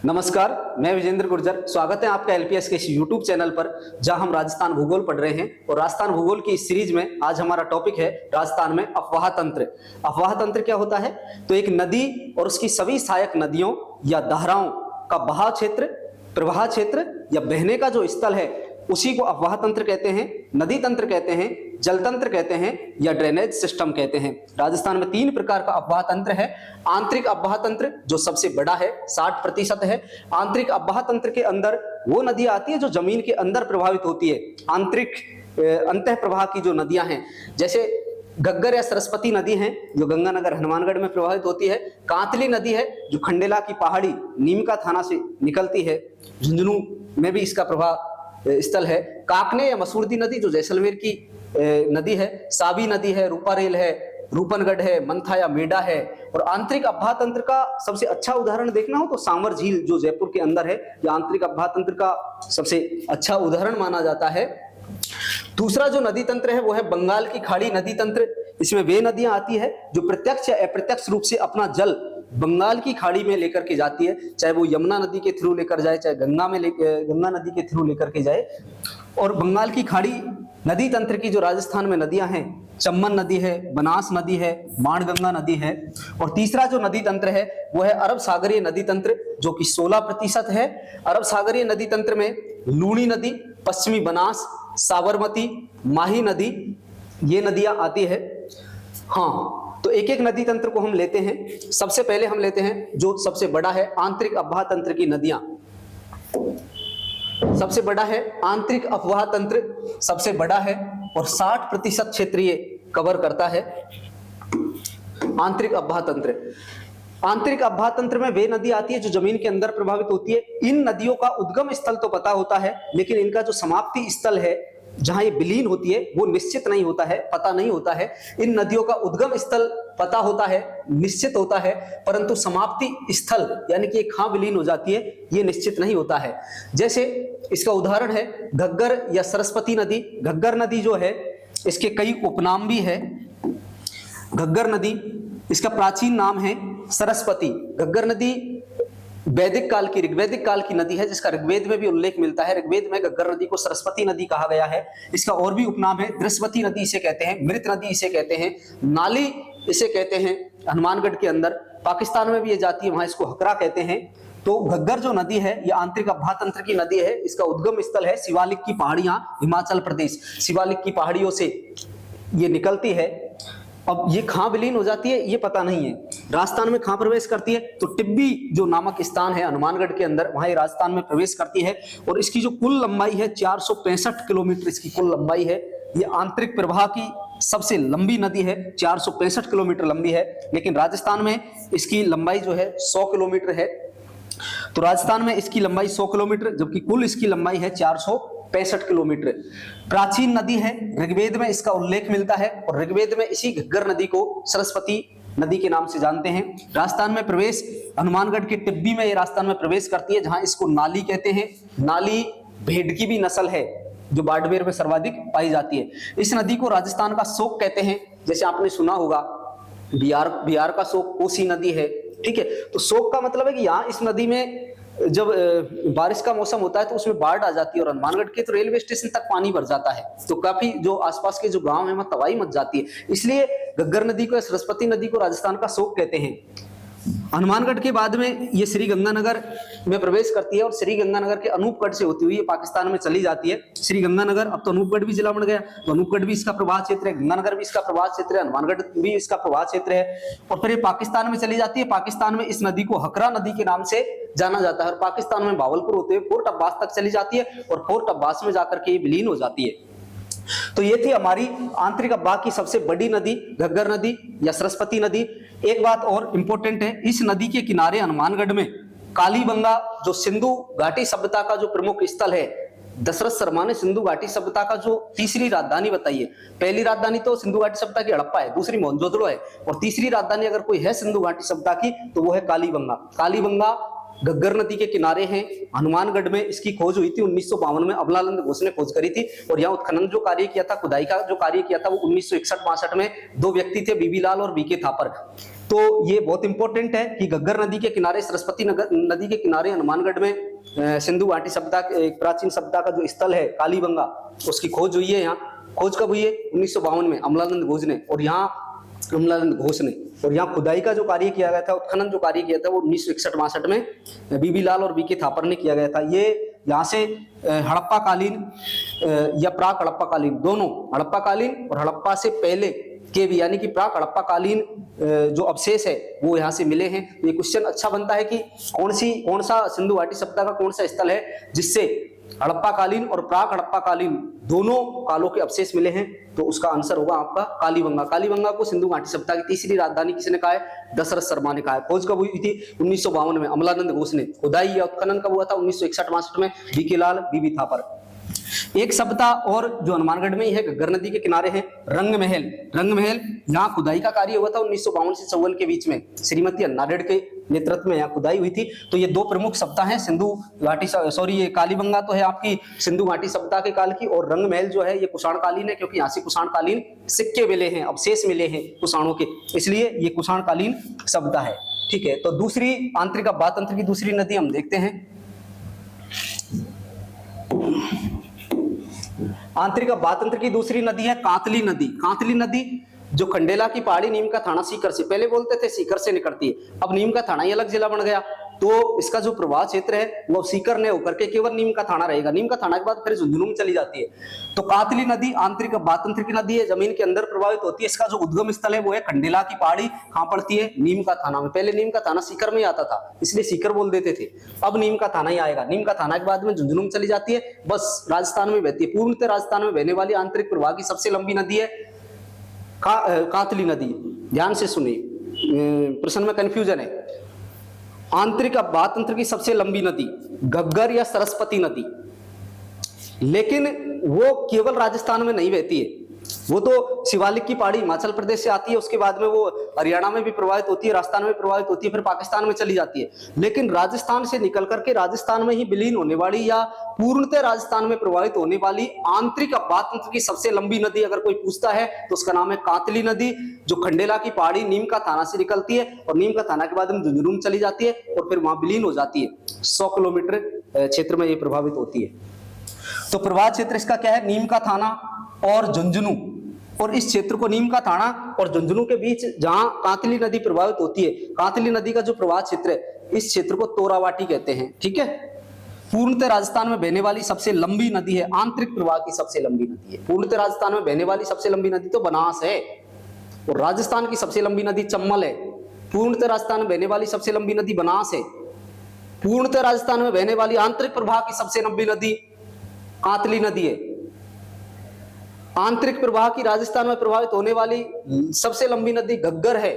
नमस्कार, मैं विजेंद्र गुर्जर। स्वागत है आपका एलपीएस के इस यूट्यूब चैनल पर, जहां हम राजस्थान भूगोल पढ़ रहे हैं। और राजस्थान भूगोल की इस सीरीज में आज हमारा टॉपिक है राजस्थान में अफवाह तंत्र। अफवाह तंत्र क्या होता है? तो एक नदी और उसकी सभी सहायक नदियों या धाराओं का बहाव क्षेत्र, प्रवाह क्षेत्र या बहने का जो स्थल है, उसी को अफवाह तंत्र कहते हैं, नदी तंत्र कहते हैं, जल तंत्र कहते हैं या ड्रेनेज सिस्टम कहते हैं। राजस्थान में 3 प्रकार का अफवाह तंत्र है। आंतरिक अफवाह तंत्र जो सबसे बड़ा है, 60% है। आंतरिक अफवाह तंत्र के अंदर वो नदी आती है जो जमीन के अंदर प्रभावित होती है। आंतरिक अंतः प्रवाह की जो नदियां हैं, जैसे घग्गर या सरस्वती नदी है जो गंगानगर हनुमानगढ़ में प्रभावित होती है। कांतली नदी है जो खंडेला की पहाड़ी नीमका थाना से निकलती है, झुंझुनू में भी इसका प्रभाव स्थल है। काकने या मसूरदी नदी जो जैसलमेर की नदी है। साबी नदी है, रूपारेल है, रूपनगढ़ है, मंथा या मेडा है। और आंतरिक अफवाह तंत्र का सबसे अच्छा उदाहरण देखना हो तो सांवर झील जो जयपुर के अंदर है, यह आंतरिक अफवाह तंत्र का सबसे अच्छा उदाहरण माना जाता है। दूसरा जो नदी तंत्र है वो है बंगाल की खाड़ी नदी तंत्र। इसमें वे नदियां आती है जो प्रत्यक्ष या अप्रत्यक्ष रूप से अपना जल बंगाल की खाड़ी में लेकर के जाती है, चाहे वो यमुना नदी के थ्रू लेकर जाए, चाहे गंगा नदी के थ्रू लेकर के जाए। और बंगाल की खाड़ी नदी तंत्र की जो राजस्थान में नदियां हैं, चम्बल नदी है, बनास नदी है, माणगंगा नदी है। और तीसरा जो नदी तंत्र है वो है अरब सागरीय नदी तंत्र जो कि 16% है। अरब सागरीय नदी तंत्र में लूणी नदी, पश्चिमी बनास, साबरमती, माही नदी, ये नदियां आती है। हाँ, तो एक एक नदी तंत्र को हम लेते हैं। सबसे पहले हम लेते हैं जो सबसे बड़ा है आंतरिक अफवाह तंत्र की नदियां। सबसे बड़ा है आंतरिक अफवाह तंत्र, सबसे बड़ा है और 60% क्षेत्र ये कवर करता है। आंतरिक अफवाह तंत्र, आंतरिक अफवाह तंत्र में वे नदी आती है जो जमीन के अंदर प्रभावित होती है। इन नदियों का उद्गम स्थल तो पता होता है, लेकिन इनका जो समाप्ति स्थल है जहां ये विलीन होती है वो निश्चित नहीं होता है, पता नहीं होता है। इन नदियों का उद्गम स्थल पता होता है, निश्चित होता है, परंतु समाप्ति स्थल यानी कि कहां विलीन हो जाती है ये निश्चित नहीं होता है। जैसे इसका उदाहरण है घग्गर या सरस्वती नदी। घग्गर नदी जो है इसके कई उपनाम भी है। घग्गर नदी, इसका प्राचीन नाम है सरस्वती। घग्गर नदी वैदिक काल की, ऋग्वैदिक काल की नदी है, जिसका ऋग्वेद में भी उल्लेख मिलता है। ऋग्वेद में घग्गर नदी को सरस्वती नदी कहा गया है। इसका और भी उपनाम है, दृश्यवती नदी इसे कहते हैं, मृत नदी इसे कहते हैं, नाली इसे कहते हैं। हनुमानगढ़ के अंदर, पाकिस्तान में भी ये जाती है, वहां इसको हकरा कहते हैं। तो घग्गर जो नदी है ये आंतरिक अफवाह तंत्र की नदी है। इसका उद्गम स्थल है शिवालिक की पहाड़ियां, हिमाचल प्रदेश। शिवालिक की पहाड़ियों से ये निकलती है। अब ये कहां विलीन हो जाती है ये पता नहीं है। राजस्थान में कहां प्रवेश करती है तो टिब्बी जो नामक स्थान है हनुमानगढ़ के अंदर, वहां ये राजस्थान में प्रवेश करती है। और इसकी जो कुल लंबाई है 465 किलोमीटर इसकी कुल लंबाई है। ये आंतरिक प्रवाह की सबसे लंबी नदी है, 465 किलोमीटर लंबी है। लेकिन राजस्थान में इसकी लंबाई जो है 100 किलोमीटर है। तो राजस्थान में इसकी लंबाई 100 किलोमीटर, जबकि कुल इसकी लंबाई है 465 किलोमीटर। प्राचीन नदी है, ऋग्वेद में इसका उल्लेख मिलता है और ऋग्वेद में इसी घग्गर नदी को सरस्वती नदी के नाम से जानते हैं। राजस्थान में प्रवेश हनुमानगढ़ की टिब्बी में ये राजस्थान में प्रवेश करती है, जहां इसको नाली कहते हैं। नाली भेड़ की भी नस्ल है जो बाड़मेर में सर्वाधिक पाई जाती है। इस नदी को राजस्थान का शोक कहते हैं। जैसे आपने सुना होगा बिहार का शोक कोसी नदी है, ठीक है। तो शोक का मतलब है कि यहाँ इस नदी में जब बारिश का मौसम होता है तो उसमें बाढ़ आ जाती है और हनुमानगढ़ के तो रेलवे स्टेशन तक पानी भर जाता है, तो काफी जो आसपास के जो गांव है वहां तबाही मच जाती है। इसलिए घग्गर नदी को, सरस्वती नदी को राजस्थान का शोक कहते हैं। हनुमानगढ़ के बाद में ये श्री गंगानगर में प्रवेश करती है और श्री गंगानगर के अनूपगढ़ से होती हुई ये पाकिस्तान में चली जाती है। श्री गंगानगर, अब तो अनूपगढ़ भी जिला बन गया, तो अनूपगढ़ भी इसका प्रवाह क्षेत्र है, गंगानगर भी इसका प्रवाह क्षेत्र है, हनुमानगढ़ भी इसका प्रवाह क्षेत्र है। और फिर ये पाकिस्तान में चली जाती है। पाकिस्तान में इस नदी को हकरा नदी के नाम से जाना जाता है और पाकिस्तान में भावलपुर होते हुए फोर्ट अब्बास तक चली जाती है और फोर्ट अब्बास में जाकर के ये विलीन हो जाती है। तो ये थी हमारी आंतरिक अफवाह की सबसे बड़ी नदी घग्गर नदी या सरस्वती नदी। एक बात और इंपॉर्टेंट है, इस नदी के किनारे हनुमानगढ़ में कालीबंगा जो सिंधु घाटी सभ्यता का जो प्रमुख स्थल है, दशरथ शर्मा ने सिंधु घाटी सभ्यता का जो तीसरी राजधानी बताई है। पहली राजधानी तो सिंधु घाटी सभ्यता की हड़प्पा है, दूसरी मोहनजोदड़ो है, और तीसरी राजधानी अगर कोई है सिंधु घाटी सभ्यता की तो वो है कालीबंगा। कालीबंगा घग्गर नदी के किनारे हैं। हनुमानगढ़ में इसकी खोज हुई थी 1952 में, अबलानंद घोष ने खोज करी थी। और यहाँ उत्खनन जो कार्य किया था, खुदाई का जो कार्य किया था वो 1961-62 में 2 व्यक्ति थे, बीबी लाल और बीके थापर। तो ये बहुत इंपॉर्टेंट है कि घग्गर नदी के किनारे, सरस्वती नदी के किनारे हनुमानगढ़ में सिंधु घाटी सभ्यता, एक प्राचीन सभ्यता का जो स्थल है कालीबंगा, उसकी खोज हुई है। यहाँ खोज कब हुई है? 1952 में अमलानंद घोष ने, और यहाँ खुदाई का जो कार्य किया गया था, उत्खनन जो कार्य किया था, वो 1961-62 में बीबी लाल और बीके थापर ने किया गया था। ये यहाँ से हड़प्पा कालीन या प्राक हड़प्पा कालीन, दोनों हड़प्पा कालीन और हड़प्पा से पहले के भी, यानी कि प्राक हड़प्पा कालीन जो अवशेष है वो यहाँ से मिले हैं। ये क्वेश्चन अच्छा बनता है कि कौन सा सिंधु घाटी सभ्यता का कौन सा स्थल है जिससे हड़प्पा कालीन और प्राक हड़प्पा कालीन दोनों कालों के अवशेष मिले हैं, तो उसका आंसर होगा आपका कालीबंगा। कालीबंगा को सिंधु घाटी सभ्यता की तीसरी राजधानी किसने कहा है? दशरथ शर्मा ने कहा है। खोज कब हुई थी? 1952 में अमलानंद घोष ने। खुदाई या उत्खनन कब हुआ था? 1961-62 में बीके लाल, बीबी थापर। एक सभ्यता और जो हनुमानगढ़ में ही है, घग्गर नदी के किनारे है, रंगमहल। यहाँ खुदाई का कार्य हुआ था 1952 से 54 के बीच में, श्रीमती अन्नाडेड के नेतृत्व में यहाँ खुदाई हुई थी। तो ये दो प्रमुख सभ्यता हैं सिंधु घाटी, ये कालीबंगा तो है आपकी सिंधु घाटी सभ्यता के काल की, और रंगमहल जो है ये कुषाणकालीन है, क्योंकि यहाँ से कुषाणकालीन सिक्के मिले हैं, अवशेष मिले हैं कुषाणों के, इसलिए ये कुषाणकालीन सभ्यता है। ठीक है, तो दूसरी आंतरिक अभ्यास तंत्र की दूसरी नदी हम देखते हैं। आंतरिक अभ्यास तंत्र की दूसरी नदी है कांतली नदी। कांतली नदी जो खंडेला की पहाड़ी, नीम का थाना सीकर से, पहले बोलते थे सीकर से निकलती है, अब नीम का थाना ही अलग जिला बन गया, तो इसका जो प्रवाह क्षेत्र है वो सीकर ने होकर के केवल नीम का थाना रहेगा। नीम का थाना के बाद फिर झुंझुनू में चली जाती है। तो कांतली नदी आंतरिक अभ्यास तंत्र की नदी है, जमीन के अंदर प्रभावित होती है। इसका जो उद्गम स्थल है वो है खंडेला की पहाड़ी। कहां पड़ती है? नीम का थाना में। पहले नीम का थाना सीकर में ही आता था, इसलिए सीकर बोल देते थे, अब नीम का थाना ही आएगा। नीम का थाना के बाद में झुंझुनू में चली जाती है, बस राजस्थान में बहती है। पूर्णतः राजस्थान में बहने वाली आंतरिक प्रवाह की सबसे लंबी नदी है कांतली नदी। ध्यान से सुनिए, प्रश्न में कंफ्यूजन है। आंतरिक अभ्यास तंत्र की सबसे लंबी नदी घग्गर या सरस्वती नदी, लेकिन वो केवल राजस्थान में नहीं बहती है, वो तो शिवालिक की पहाड़ी हिमाचल प्रदेश से आती है, उसके बाद में वो हरियाणा में भी प्रभावित होती है, राजस्थान में प्रभावित होती है, फिर पाकिस्तान में चली जाती है। लेकिन राजस्थान से निकल करके राजस्थान में ही विलीन होने वाली या पूर्णतः राजस्थान में प्रभावित होने वाली आंतरिक अभ्यास तंत्र की सबसे लंबी नदी अगर कोई पूछता है तो उसका नाम है कांतली नदी, जो खंडेला की पहाड़ी नीम का थाना से निकलती है और नीम का थाना के बाद में झुंझुनू में चली जाती है और फिर वहां विलीन हो जाती है। 100 किलोमीटर क्षेत्र में ये प्रभावित होती है। तो प्रवाह क्षेत्र इसका क्या है? नीम का थाना और झुंझुनू, और इस क्षेत्र को नीम का थाना और झुंझुनू के बीच जहां कांतली नदी प्रभावित होती है, कांतली नदी का जो प्रवाह क्षेत्र है इस क्षेत्र को तोरावाटी कहते हैं। ठीक है, पूर्णतः राजस्थान में बहने वाली सबसे लंबी नदी है, आंतरिक प्रवाह की सबसे लंबी नदी है। पूर्णतः राजस्थान में बहने वाली सबसे लंबी नदी तो बनास है, और राजस्थान की सबसे लंबी नदी चम्बल है। पूर्णतः राजस्थान में बहने वाली सबसे लंबी नदी बनास है। पूर्णतः राजस्थान में बहने वाली आंतरिक प्रवाह की सबसे लंबी नदी कांतली नदी है। आंतरिक प्रवाह की राजस्थान में प्रभावित होने वाली सबसे लंबी नदी घग्गर है।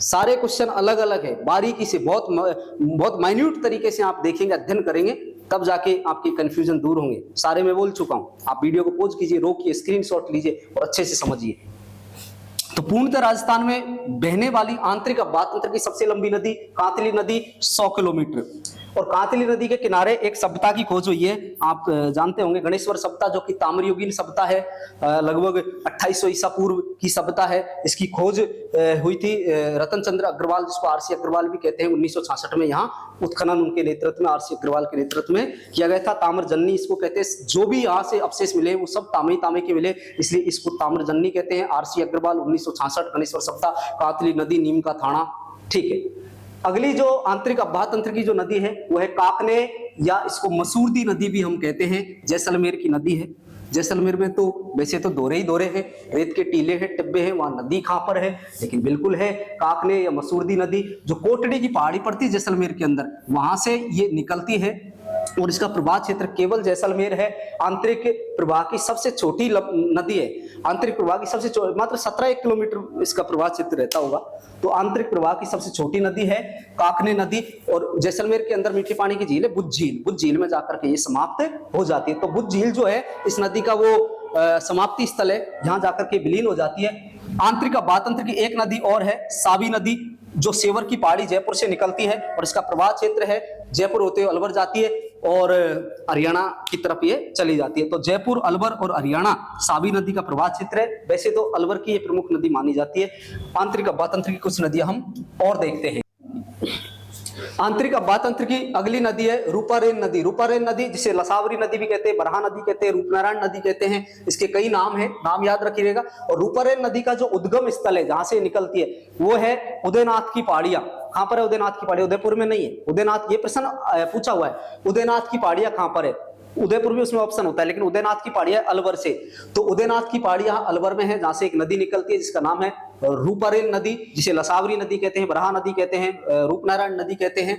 सारे क्वेश्चन अलग अलग है, बारीकी से बहुत माइन्यूट तरीके से आप देखेंगे, अध्ययन करेंगे, तब जाके आपकी कंफ्यूजन दूर होंगे। सारे मैं बोल चुका हूं, आप वीडियो को पॉज कीजिए, रोकिए, स्क्रीनशॉट लीजिए और अच्छे से समझिए। तो पूर्णतः राजस्थान में बहने वाली आंतरिक अभ्यास तंत्र की सबसे लंबी नदी कांतली नदी 100 किलोमीटर। और कांतली नदी के किनारे एक सभ्यता की खोज हुई है, आप जानते होंगे, गणेश्वर सभ्यता, जो कि ताम्रयुगीन सभ्यता है, लगभग 2800 ईसा पूर्व की सभ्यता है। इसकी खोज हुई थी रतन चंद्र अग्रवाल, जिसको आरसी अग्रवाल भी कहते हैं, 1966 में यहाँ उत्खनन उनके नेतृत्व में, आरसी अग्रवाल के नेतृत्व में किया गया था। ताम्रजन्नी इसको कहते हैं, जो भी यहाँ से अवशेष मिले वो सब तामे तामे के मिले, इसलिए इसको ताम्रजन्नी कहते हैं। आरसी अग्रवाल 1966, गणेश्वर सभ्यता, कांतली नदी, नीम का थाना। ठीक है, अगली जो आंतरिक अभ्यास तंत्र की जो नदी है वो है काकने, या इसको मसूरदी नदी भी हम कहते हैं, जैसलमेर की नदी है। जैसलमेर में तो वैसे तो दोरे ही दोरे हैं, रेत के टीले हैं, टिब्बे हैं, वहां नदी कहां पर है, लेकिन बिल्कुल है काकने या मसूरदी नदी, जो कोटड़ी की पहाड़ी पड़ती है जैसलमेर के अंदर, वहां से ये निकलती है और इसका प्रवाह क्षेत्र केवल जैसलमेर है। आंतरिक प्रवाह की सबसे छोटी नदी है, आंतरिक प्रवाह की सबसे मात्र 17 किलोमीटर इसका प्रवाह क्षेत्र रहता होगा। तो आंतरिक प्रवाह की सबसे छोटी नदी है काकने नदी, और जैसलमेर के अंदर मीठे पानी की झील है बुद्ध झील। बुद्ध झील में जाकर के ये समाप्त हो जाती है। तो बुद्ध झील जो है इस नदी का वो समाप्ति स्थल है, जहां जाकर के विलीन हो जाती है। आंतरिक अभ्यास तंत्र की एक नदी और है सावी नदी, जो सेवर की पहाड़ी जयपुर से निकलती है और इसका प्रवाह क्षेत्र है जयपुर होते हुए अलवर जाती है। और हरियाणा की तरफ ये चली जाती है। तो जयपुर, अलवर और हरियाणा सावी नदी का प्रवाह क्षेत्र है। वैसे तो अलवर की ये प्रमुख नदी मानी जाती है। आंतरिक अभ्वा तंत्र की कुछ नदियां हम और देखते हैं। आंतरिक अभ्वा तंत्र की अगली नदी है रूपारेन नदी। रूपारेन नदी जिसे लसावरी नदी भी कहते हैं, बरहा नदी कहते हैं, रूपनारायण नदी कहते हैं, इसके कई नाम हैं, नाम याद रखिएगा। और रूपारेन नदी का जो उद्गम स्थल है जहां से निकलती है वो है उदयनाथ की पहाड़ियां। कहां पर है उदयनाथ की पहाड़ियां? उदयपुर में नहीं है उदयनाथ, ये प्रश्न पूछा हुआ है। उदयनाथ की पहाड़ियां कहां पर है? उदयपुर भी उसमें ऑप्शन होता है, लेकिन उदयनाथ की पहाड़ियां अलवर से। तो उदयनाथ की पहाड़ियां अलवर में है, जहां से एक नदी निकलती है जिसका नाम है रूपारेन नदी, जिसे लसावरी नदी कहते हैं, बरहा नदी कहते हैं, रूपनारायण नदी कहते हैं।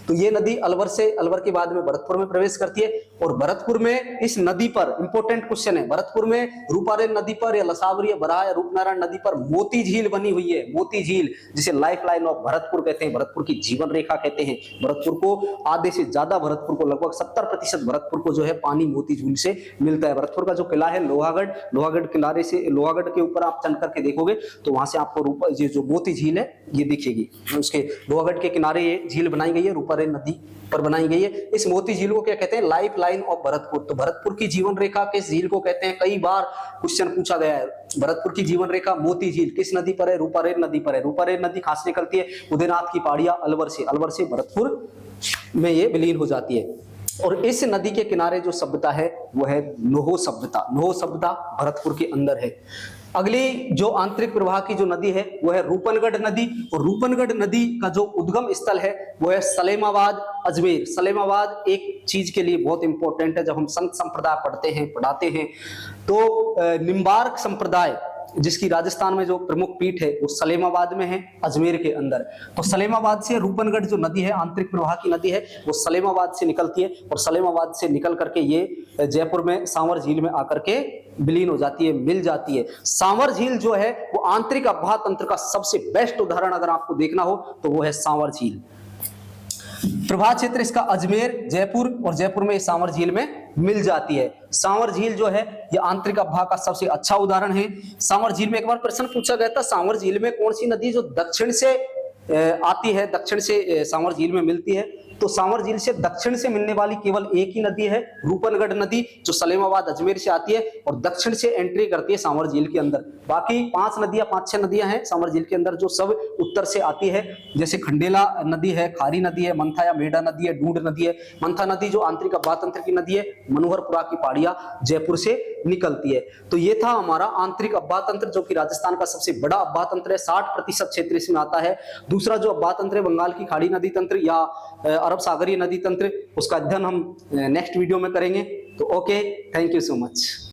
तो ये नदी अलवर से, अलवर के बाद में भरतपुर में प्रवेश करती है। और भरतपुर में इस नदी पर इंपॉर्टेंट क्वेश्चन है, भरतपुर में रूपारेन नदी पर या लसावरी या बरहा या रूपनारायण नदी पर मोती झील बनी हुई है। मोती झील जिसे लाइफ लाइन ऑफ भरतपुर कहते हैं, भरतपुर की जीवन रेखा कहते हैं। भरतपुर को आधे से ज्यादा, भरतपुर को लगभग 70% भरतपुर को जो है पानी मोती झील से मिलता है। भरतपुर का जो किला है लोहागढ़, लोहागढ़ किनारे से, लोहागढ़ के ऊपर आप चढ़ करके देखोगे तो वहां से आपको ये जो मोती झील है ये दिखेगी। उसके लोहागढ़ के किनारे ये झील बनाई गई है, रूपारेन नदी पर बनाई गई है। इस मोती झील को क्या कहते हैं? Life line of Bharatpur. तो भरतपुर की जीवन रेखा किस झील को कहते हैं? कई बार क्वेश्चन पूछा गया है। भरतपुर की जीवन रेखा मोती झील किस नदी पर है? रूपारेन नदी पर है। रूपारेन नदी कहां से निकलती है? उदयनाथ की पहाड़ियां अलवर से, अलवर से भरतपुर में ये विलीन हो जाती है। और इस नदी के किनारे जो सभ्यता है वो है नोहो सभ्यता। नोहो सभ्यता भरतपुर के अंदर है। अगली जो आंतरिक प्रवाह की जो नदी है वो है रूपनगढ़ नदी। और रूपनगढ़ नदी का जो उद्गम स्थल है वो है सलेमाबाद, अजमेर। सलेमाबाद एक चीज के लिए बहुत इंपॉर्टेंट है, जब हम संत संप्रदाय पढ़ते हैं, पढ़ाते हैं, तो निम्बार्क संप्रदाय जिसकी राजस्थान में जो प्रमुख पीठ है वो सलेमाबाद में है, अजमेर के अंदर। तो सलेमाबाद से रूपनगढ़ जो नदी है, आंतरिक प्रवाह की नदी है, वो सलेमाबाद से निकलती है। और सलेमाबाद से निकल करके ये जयपुर में सांवर झील में आकर के विलीन हो जाती है, मिल जाती है। सांवर झील जो है वो आंतरिक अभ्वा तंत्र का सबसे बेस्ट उदाहरण अगर आपको देखना हो तो वो है सांवर झील। प्रवाह क्षेत्र इसका अजमेर, जयपुर, और जयपुर में सांवर झील में मिल जाती है। सांवर झील जो है ये आंतरिक अभ्वा का सबसे अच्छा उदाहरण है। सांवर झील में एक बार प्रश्न पूछा गया था, सांवर झील में कौन सी नदी जो दक्षिण से आती है, दक्षिण से सांवर झील में मिलती है? तो सांवर झील से दक्षिण से मिलने वाली केवल एक ही नदी है, रूपनगढ़ नदी, जो सलेमाबाद अजमेर से आती है और दक्षिण से एंट्री करती है सांवर झील के अंदर। बाकी 5-6 नदियां हैं सांवर झील के अंदर जो सब उत्तर से आती है, जैसे खंडेला नदी है, खारी नदी है, मंथा या मेढा नदी है, डूड नदी है। मंथा नदी जो आंतरिक अभ्वा तंत्र की नदी है, मनोहरपुरा की पहाड़ियां जयपुर से निकलती है। तो ये था हमारा आंतरिक अभ्वा तंत्र, जो कि राजस्थान का सबसे बड़ा अभ्वा तंत्र है, 60% क्षेत्र इसमें आता है। दूसरा जो अभ्वा तंत्र है बंगाल की खाड़ी नदी तंत्र या अरब सागरीय नदी तंत्र, उसका अध्ययन हम नेक्स्ट वीडियो में करेंगे। तो okay, thank you so much.